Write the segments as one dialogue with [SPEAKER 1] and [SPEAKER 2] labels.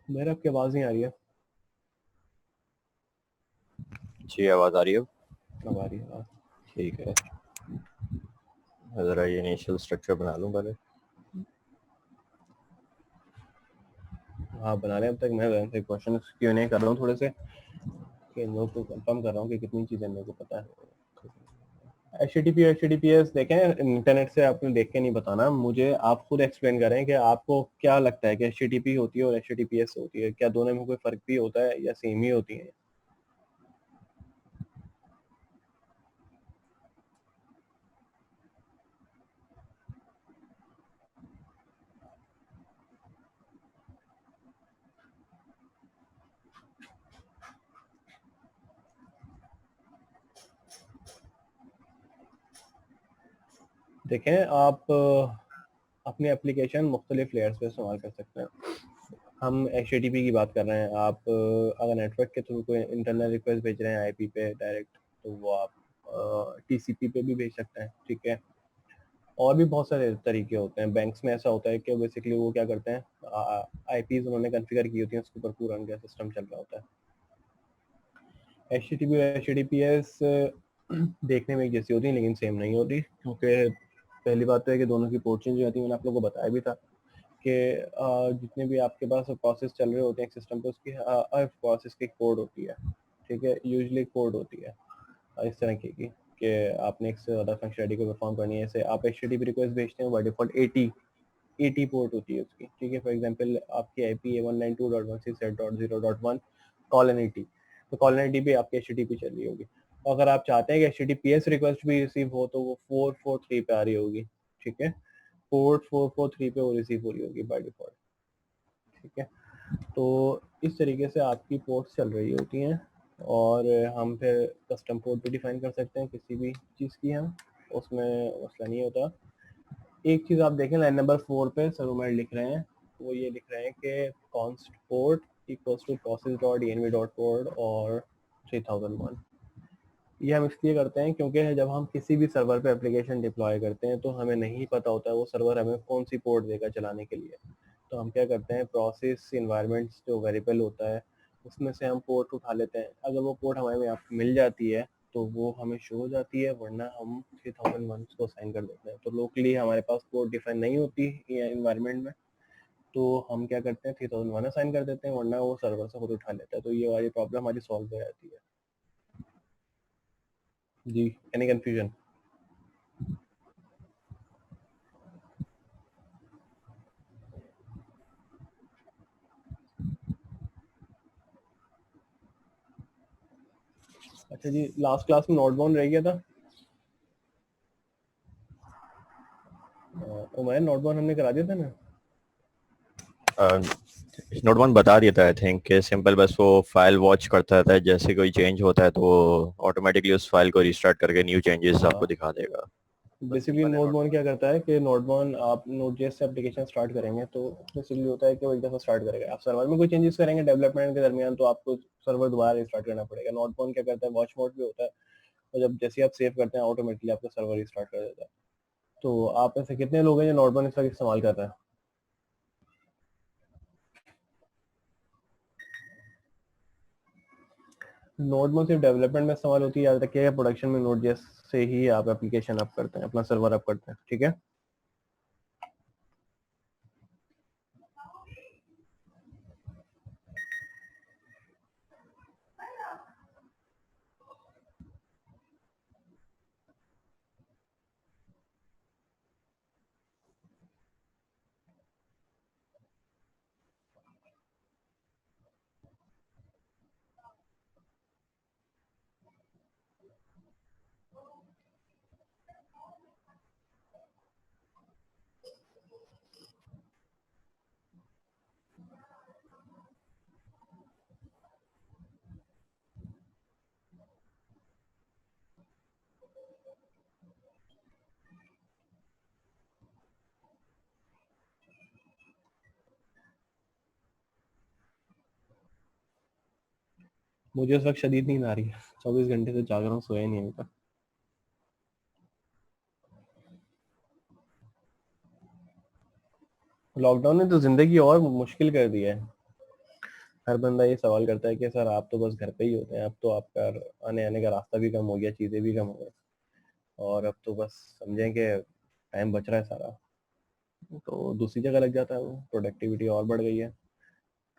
[SPEAKER 1] मेरे आपकी आवाज़ नहीं आ रही है।
[SPEAKER 2] जी आवाज़ आ रही है।
[SPEAKER 1] अब आ रही है आवाज़।
[SPEAKER 2] ठीक है, ज़रा ये इनिशियल स्ट्रक्चर बना लूँ पहले।
[SPEAKER 1] हाँ बना लें। अब तक मैं क्वेश्चन Q&A कर रहा हूँ थोड़े से, कि इन लोग को कंफर्म कर रहा हूँ कि कितनी चीज़ें मेरे को पता है। HTTP देखें, इंटरनेट से आपने देख के नहीं बताना मुझे, आप खुद एक्सप्लेन करें कि आपको क्या लगता है कि HTTP होती है और HTTPS होती है, क्या दोनों में कोई फ़र्क भी होता है या सेम ही होती है? देखें, आप अपनी एप्लीकेशन मुख्तलिफ लेयर्स पे इस्तेमाल कर सकते हैं। हम HTTP की बात कर रहे हैं। आप अगर नेटवर्क के थ्रू कोई इंटरनल रिक्वेस्ट भेज रहे हैं IP पे डायरेक्ट, तो वो आप TCP पे भी भेज सकते हैं, ठीक है। और भी बहुत सारे तरीके होते हैं। बैंक्स में ऐसा होता है कि बेसिकली वो क्या करते हैं, IPs उन्होंने कॉन्फ़िगर की होती हैं, उसके ऊपर पूरा उनका सिस्टम चल रहा होता है। HTTP और HTTPS देखने में एक जैसी होती है लेकिन सेम नहीं होती, क्योंकि पहली बात तो है कि दोनों की पोर्ट चेंज हो जाती है। मैंने आप लोगों को बताया भी था कि जितने भी आपके पास प्रोसेस चल रहे होते हैं एक सिस्टम पे, उसकी हर प्रोसेस की कोड होती है, ठीक है। यूजुअली कोड होती है इस तरह की कि आपने एक से ज़्यादा फंक्शनलिटी को परफॉर्म करनी है। जैसे आप HTTP रिक्वेस्ट भेजते हैं, बाय डिफॉल्ट 80 पोर्ट होती है उसकी, ठीक है। फॉर एग्जांपल आपकी IP 192.168.0.1 कॉलन 80, तो कॉलन 80 पे आपकी HTTP चल रही होगी। अगर आप चाहते हैं कि HTTPS रिक्वेस्ट भी रिसीव हो, तो वो 443 पे आ रही होगी, ठीक है। पोर्ट 443 पे वो रिसीव हो रही होगी बाय डिफॉल्ट, ठीक है। तो इस तरीके से आपकी पोर्ट्स चल रही होती हैं, और हम फिर कस्टम पोर्ट भी डिफाइन कर सकते हैं किसी भी चीज़ की, हम उसमें मसला नहीं होता। एक चीज़ आप देखें, लाइन नंबर 4 पे सरोमेड लिख रहे हैं, वो ये लिख रहे हैं कि const port equals to process.env.port और 3001। ये हम इसलिए करते हैं क्योंकि जब हम किसी भी सर्वर पे एप्लीकेशन डिप्लॉय करते हैं तो हमें नहीं पता होता है वो सर्वर हमें कौन सी पोर्ट देगा चलाने के लिए। तो हम क्या करते हैं, प्रोसेस इन्वायरमेंट्स जो वेरिएबल होता है उसमें से हम पोर्ट उठा लेते हैं। अगर वो पोर्ट हमें में आपको मिल जाती है तो वो हमें शो हो जाती है, वरना हम 3001 को साइन कर देते हैं। तो लोकली हमारे पास पोर्ट डिफाइन नहीं होती इन्वायरमेंट में, तो हम क्या करते हैं 3001 साइन कर देते हैं, वरना वो सर्वर से खुद उठा लेता है। तो ये वाली प्रॉब्लम हमारी सॉल्व हो जाती है। जी, एनी कन्फ्यूजन? अच्छा जी, लास्ट क्लास में नोट बाउंड रह गया था। उमैर, नोट बाउंड हमने करा दिया था ना?
[SPEAKER 2] नोट वन बता दिया था आई थिंक कि सिंपल बस वो फाइल वॉच करता रहता है, जैसे कोई चेंज होता है तो ऑटोमेटिकली उस फाइल को रिस्टार्ट करके न्यू चेंजेस आपको
[SPEAKER 1] हाँ,
[SPEAKER 2] दिखा देगा। बस
[SPEAKER 1] बेसिकली
[SPEAKER 2] सिंपल है
[SPEAKER 1] नोट
[SPEAKER 2] नोट
[SPEAKER 1] बाउंड
[SPEAKER 2] वन।
[SPEAKER 1] क्या करता है कि नोट बाउंड आप Node.js से एप्लीकेशन स्टार्ट करेंगे तो बेसिकली होता है कि वो एक दफ़ा स्टार्ट करेगा। आप सर्वर में कोई चेंजेस करेंगे डेवलपमेंट के दरमियान तो आपको सर्वर दोबारा रिस्टार्ट करना पड़ेगा। नोट बाउंड क्या करता है, वॉच मोड भी होता है, और जब जैसे ही आप सेव करते हैं ऑटोमेटिकली आपका सर्वर रिस्टार्ट कर देता है। तो आप ऐसे कितने लोग हैं जो नोट बाउंड इस वक्त इस्तेमाल कर रहे हैं? नोट बाउंड सिर्फ डेवलपमेंट में इस्तेमाल होती है, याद रखिएगा। प्रोडक्शन में Node.js से ही आप एप्लीकेशन अप करते हैं, अपना सर्वर अप करते हैं, ठीक है। मुझे इस वक्त शदीद नींद आ रही है, 24 घंटे से जाग रहा हूँ, सोया नहीं अभी तक। लॉकडाउन ने तो जिंदगी और मुश्किल कर दी है। हर बंदा ये सवाल करता है कि सर आप तो बस घर पे ही होते हैं, अब तो आपका आने आने का रास्ता भी कम हो गया, चीज़ें भी कम हो गई, और अब तो बस समझें कि टाइम बच रहा है सारा, तो दूसरी जगह लग जाता है वो, प्रोडक्टिविटी और बढ़ गई है,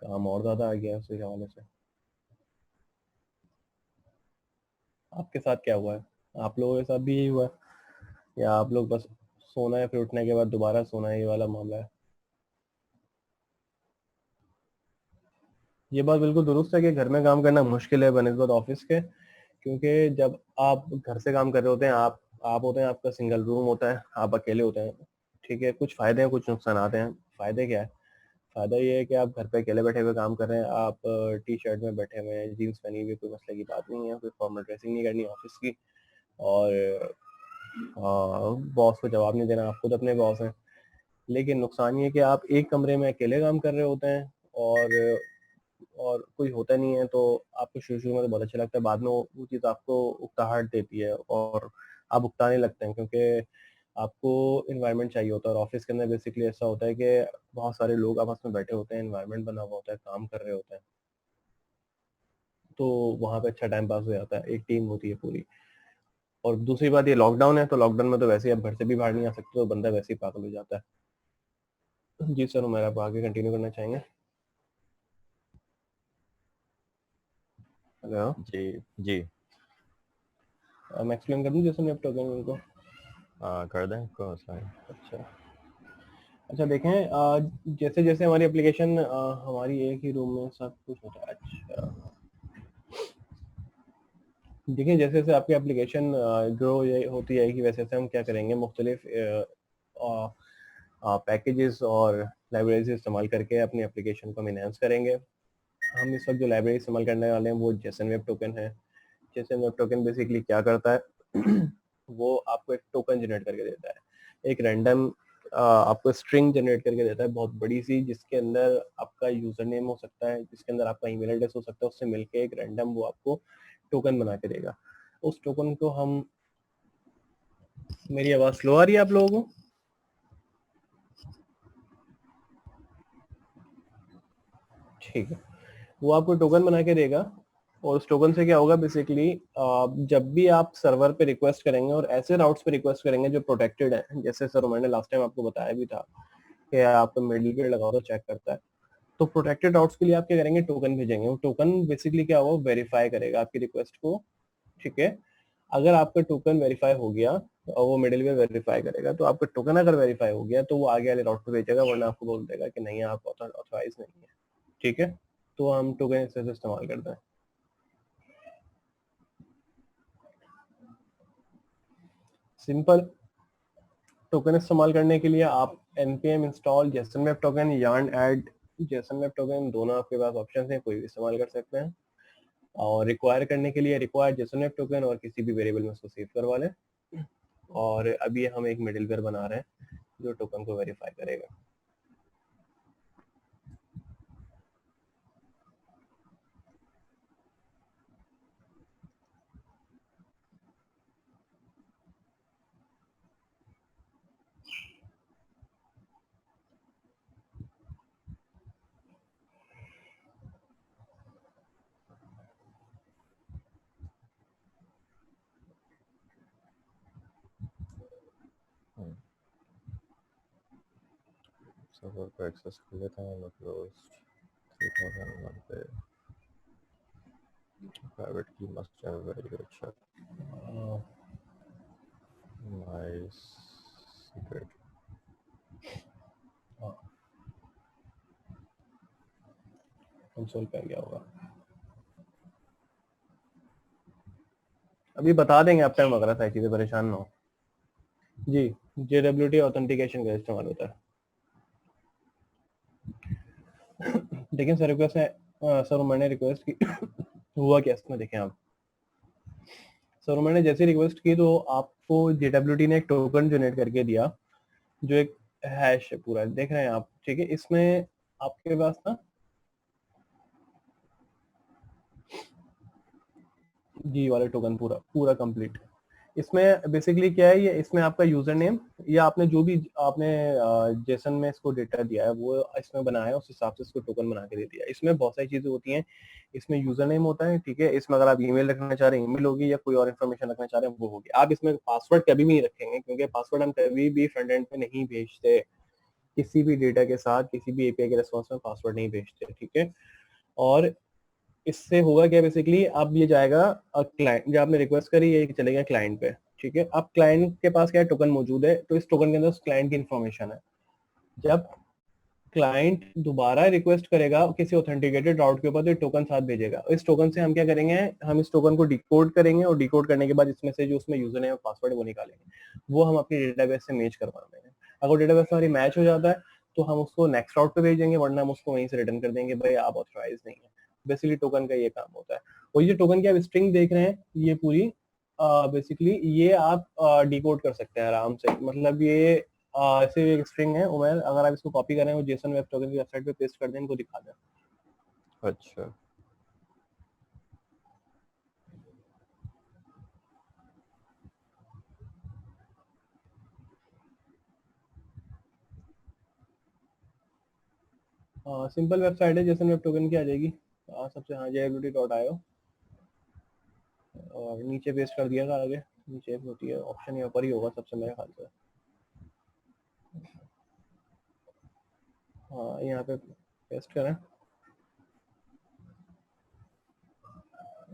[SPEAKER 1] काम और ज़्यादा आ गया है उसी हवाले से। आपके साथ क्या हुआ है? आप लोगों के साथ भी यही हुआ है, या आप लोग बस सोना है फिर उठने के बाद दोबारा सोना है, ये वाला मामला है? ये बात बिल्कुल दुरुस्त है कि घर में काम करना मुश्किल है बनिस्बत ऑफिस के, क्योंकि जब आप घर से काम कर रहे होते हैं, आप होते हैं, आपका सिंगल रूम होता है, आप अकेले होते हैं, ठीक है, कुछ फ़ायदे हैं, कुछ नुकसान आते हैं। फ़ायदे क्या है? फ़ायदा ये है कि आप घर पे अकेले बैठे हुए काम कर रहे हैं, आप टी-शर्ट में बैठे हुए हैं, जीन्स पहनी हुई, कोई मसले की बात नहीं है, कोई फॉर्मल ड्रेसिंग नहीं करनी ऑफिस की, और बॉस को जवाब नहीं देना, आप खुद अपने बॉस हैं। लेकिन नुकसान ये है कि आप एक कमरे में अकेले काम कर रहे होते हैं, और कोई होता नहीं है, तो आपको शुरू-शुरू में तो बहुत अच्छा लगता है, बाद में वो चीज़ आपको उकताहट देती है और आप उकताने लगते हैं, क्योंकि आपको एनवायरनमेंट चाहिए होता है, और ऑफिस के अंदर बेसिकली ऐसा होता है कि बहुत सारे लोग आपस में बैठे होते हैं, एनवायरनमेंट बना हुआ होता है, काम कर रहे होते हैं, तो वहाँ पे अच्छा टाइम पास हो जाता है, एक टीम होती है पूरी। और दूसरी बात, ये लॉकडाउन है, तो लॉकडाउन में तो वैसे ही आप घर से भी बाहर नहीं आ सकते, तो बंदा वैसे ही पागल हो जाता है। जी सर, उमैर, आप आगे कंटिन्यू करना चाहेंगे? हेलो।
[SPEAKER 2] जी जी।
[SPEAKER 1] मैं एक्सप्लेन कर दूँ जैसे मैं टोकन उनको?
[SPEAKER 2] कर दें, कोई मसला नहीं।
[SPEAKER 1] अच्छा। अच्छा देखें, जैसे जैसे हमारी एप्लीकेशन, हमारी एक ही रूम में सब कुछ होता है। अच्छा, देखिए जैसे जैसे आपकी एप्लीकेशन ग्रो ये होती जाएगी, वैसे वैसे हम क्या करेंगे, मुख्तलिफ पैकेजेस और लाइब्रेरीज इस्तेमाल करके अपनी एप्लीकेशन को हम इनहेंस करेंगे। हम इस वक्त जो लाइब्रेरी इस्तेमाल करने वाले हैं वो जेसन वेब टोकन है। जेसन वेब टोकन बेसिकली क्या करता है वो आपको एक टोकन जनरेट करके देता है, एक रैंडम आपको स्ट्रिंग जनरेट करके देता है बहुत बड़ी सी, जिसके अंदर आपका यूजर नेम हो सकता है, जिसके अंदर आपका ईमेल एड्रेस हो सकता है, उससे मिलके एक रैंडम वो आपको टोकन बना के देगा। उस टोकन को हम, मेरी आवाज़ स्लो आ रही है आप लोगों को? ठीक है, वो आपको टोकन बना के देगा, और उस टोकन से क्या होगा बेसिकली, जब भी आप सर्वर पे रिक्वेस्ट करेंगे और ऐसे राउट्स पे रिक्वेस्ट करेंगे जो प्रोटेक्टेड है, जैसे सर मैंने लास्ट टाइम आपको बताया भी था कि आप मिडिल वेयर लगाओ तो चेक करता है, तो प्रोटेक्टेड राउट्स के लिए आप क्या करेंगे, टोकन भेजेंगे। वो टोकन बेसिकली क्या होगा, वेरीफाई करेगा आपकी रिक्वेस्ट को, ठीक है। अगर आपका टोकन वेरीफाई हो गया, और वो मिडिलवेयर वेरीफाई करेगा, तो आपका टोकन अगर वेरीफाई हो गया तो वो आगे वाले राउट पे भेजेगा, वरना आपको बोल देगा कि नहीं, आप ऑथराइज नहीं है, ठीक है। तो हम टोकन इस तरह से इस्तेमाल करते हैं। सिंपल टोकन इस्तेमाल करने के लिए आप npm install Jason web token, yarn add Jason web token, दोनों आपके पास ऑप्शन हैं, कोई भी इस्तेमाल कर सकते हैं। और रिक्वायर करने के लिए रिक्वायर जेसन वेब टोकन, और किसी भी वेरिएबल में उसको सेव करवा लें। और अभी हम एक मिडिलवेयर बना रहे हैं जो टोकन को वेरीफाई करेगा।
[SPEAKER 2] सर्वर को एक्सेस कर लेता हूँ, मतलब 3001 पे प्राइवेट की must have very good check my secret.
[SPEAKER 1] Console पे आ गया होगा, अभी बता देंगे आप टाइम वगैरह, सारी चीजें, परेशान ना हो। जी, JWT ऑथेंटिकेशन का इस्तेमाल होता है। लेकिन सर रिक्वेस्ट है, सर मैंने रिक्वेस्ट की हुआ क्या इसमें देखें आप, सर मैंने जैसे रिक्वेस्ट की तो आपको JWT ने एक टोकन जनरेट करके दिया, जो एक हैश है पूरा, देख रहे हैं आप, ठीक है। इसमें आपके पास ना, जी वाले टोकन पूरा पूरा कंप्लीट, इसमें बेसिकली क्या है, ये इसमें आपका यूजर नेम या आपने जो भी आपने जेसन में इसको डेटा दिया है वो इसमें बनाया है, उस हिसाब से इसको टोकन बना के दे दिया है। इसमें बहुत सारी चीजें होती हैं। इसमें यूजर नेम होता है, ठीक है, इसमें अगर आप ईमेल रखना चाह रहे हैं ईमेल होगी, या कोई और इन्फॉर्मेशन रखना चाह रहे हैं वो होगी। आप इसमें पासवर्ड कभी भी नहीं रखेंगे, क्योंकि पासवर्ड हम कभी भी फ्रंट एंड पे नहीं भेजते। किसी भी डेटा के साथ किसी भी एपीआई के रिस्पॉन्स में पासवर्ड नहीं भेजते, ठीक है। और इससे होगा क्या, बेसिकली अब ये जाएगा क्लाइंट, जब आपने रिक्वेस्ट करी ये चलेगा क्लाइंट पे, ठीक है। अब क्लाइंट के पास क्या टोकन मौजूद है, तो इस टोकन के अंदर उस क्लाइंट की इन्फॉर्मेशन है। जब क्लाइंट दोबारा रिक्वेस्ट करेगा किसी ऑथेंटिकेटेड राउट के ऊपर, तो टोकन साथ भेजेगा। इस टोकन से हम क्या करेंगे, हम इस टोकन को डिकोड करेंगे, और डिकोड करने के बाद इसमें से जो उसमें यूजर नेम और पासवर्ड है वो निकालेंगे, वो हम अपनी डेटाबेस से मैच करवा देंगे। अगर डेटाबेस हमारी मैच हो जाता है तो हम उसको नेक्स्ट राउट पे भेजेंगे, वरना हम उसको वहीं से रिटर्न कर देंगे, भाई आप ऑथराइज नहीं है। बेसिकली टोकन का ये काम होता है। और ये टोकन की आप स्ट्रिंग देख रहे हैं, ये पूरी बेसिकली ये आप डिकोड कर सकते हैं आराम से। मतलब ये ऐसे एक स्ट्रिंग है उमेर, अगर आप इसको कॉपी करें और जेसन वेब टोकन की वेबसाइट पे पेस्ट कर दें, इनको दिखा दें।
[SPEAKER 2] अच्छा,
[SPEAKER 1] सिंपल वेबसाइट है, जेसन वेब टोकन की आ जाएगी। सबसे हाँ jwt.io, और नीचे पेस्ट कर दिया था आगे। नीचे होती है ऑप्शन, यहाँ पर ही होगा सबसे मेरे ख्याल से। हाँ यहाँ पे पेस्ट करें।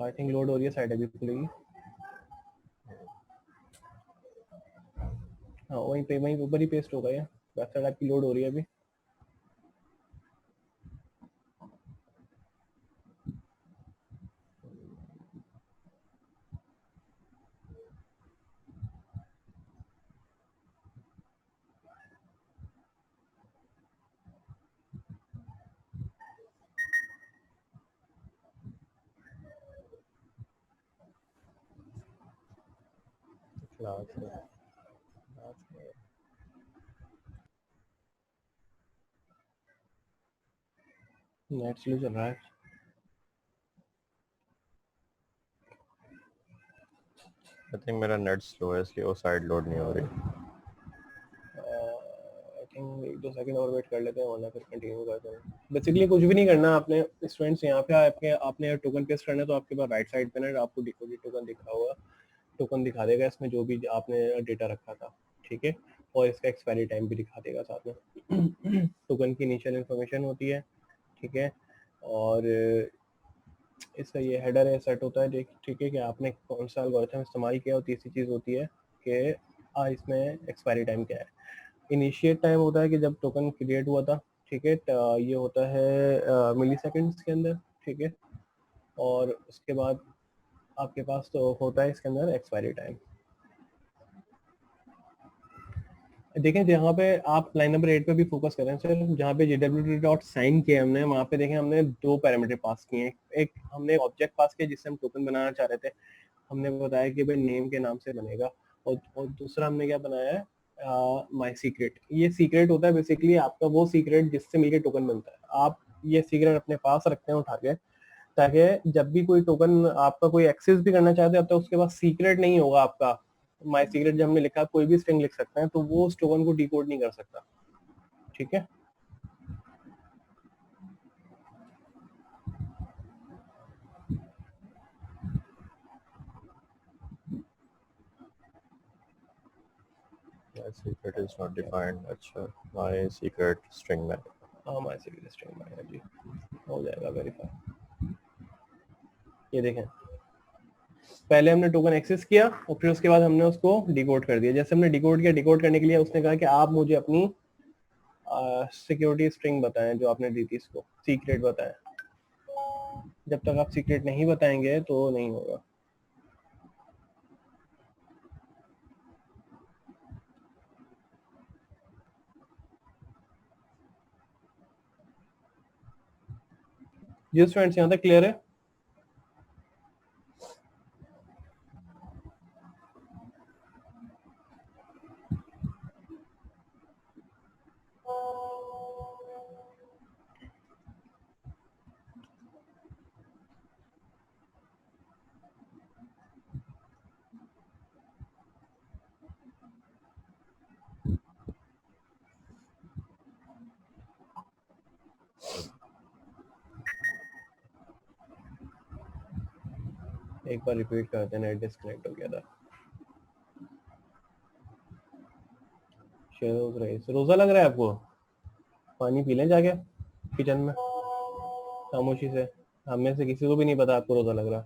[SPEAKER 1] आई थिंक लोड हो रही है, साइट अभी खुलेगी। हाँ वहीं पे वहीं ऊपर ही पेस्ट होगा, ये वेबसाइट आपकी लोड हो रही है अभी। नेट स्लो चल रहा है।
[SPEAKER 2] आई थिंक मेरा नेट स्लो है इसलिए वो साइड लोड नहीं हो रही।
[SPEAKER 1] आई थिंक एक दो सेकंड और वेट कर लेते हैं, वरना फिर कंटिन्यू करते हैं। बेसिकली कुछ भी नहीं करना आपने स्टूडेंट्स, यहाँ पे आपके आपने टोकन पेस्ट करना है, तो आपके पास राइट साइड पे ना आपको डिपॉजिट टोकन दिखा होगा, टोकन दिखा देगा इसमें जो भी आपने डेटा रखा था, ठीक है। और इसका एक्सपायरी टाइम भी दिखा देगा साथ में। टोकन की इनिशियल इन्फॉर्मेशन होती है, ठीक है। और इसका ये हेडर है सेट होता है, ठीक है, कि आपने कौन सा एल्गोरिथम इस्तेमाल किया। और तीसरी चीज़ होती है कि इसमें एक्सपायरी टाइम क्या है। इनिशिएट टाइम होता है कि जब टोकन क्रिएट हुआ था, ठीक है, ये होता है मिली सेकेंड्स के अंदर, ठीक है। और उसके बाद आपके पास तो होता है इसके अंदर एक्सपायरी टाइम। देखें जहाँ पे आप लाइन नंबर 8 पे भी फोकस करें सर, जहाँ पे jwt.sign किया हमने, वहाँ पे देखें हमने दो पैरामीटर पास किए हैं। एक हमने ऑब्जेक्ट पास किया जिससे हम टोकन बनाना चाह रहे थे, हमने बताया कि भाई नेम के नाम से बनेगा। और दूसरा हमने क्या बनाया है, माई सीक्रेट। ये सीक्रेट होता है बेसिकली आपका वो सीक्रेट जिससे मिलकर टोकन बनता है। आप ये सीक्रेट अपने पास रखते हैं उठा के, ताकि जब भी कोई टोकन आपका कोई एक्सेस भी करना चाहते हैं, अब तक उसके पास सीक्रेट नहीं होगा आपका। माई सीक्रेट जब हमने लिखा, कोई भी स्ट्रिंग लिख सकते हैं, तो वो उस टोकन को डिकोड नहीं कर सकता, ठीक है।
[SPEAKER 2] My secret is not defined. अच्छा, माय सीक्रेट स्ट्रिंग में।
[SPEAKER 1] हाँ माई सीक्रेट स्ट्रिंग में जी हो जाएगा वेरीफाई। ये देखें, पहले हमने टोकन एक्सेस किया और फिर उसके बाद हमने उसको डिकोड कर दिया। जैसे हमने डिकोड किया, डिकोड करने के लिए उसने कहा कि आप मुझे अपनी सिक्योरिटी स्ट्रिंग बताएं जो आपने दी थी, इसको सीक्रेट बताएं। जब तक आप सीक्रेट नहीं बताएंगे तो नहीं होगा। जी स्टूडेंट्स, यहाँ तक क्लियर है? एक बार रिपीट करते हैं, नेट डिस्कनेक्ट हो गया था। शेरोज रईस, रोजा लग रहा है आपको? पानी पी लें जाके किचन में खामोशी से, हमें से किसी को भी नहीं पता आपको रोजा लग रहा।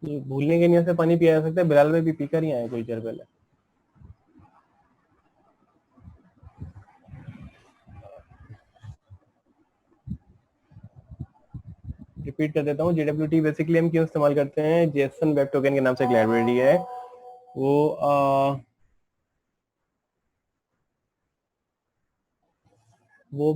[SPEAKER 1] ये भूलने के नियत से पानी पिया जा सकता है, बिलाल में भी पीकर ही आए कुछ देर पहले। रिपीट कर देता हूँ, JWT बेसिकली हम क्यों इस्तेमाल करते हैं, जेसन वेब टोकन के नाम से एक लाइब्रेरी है, वो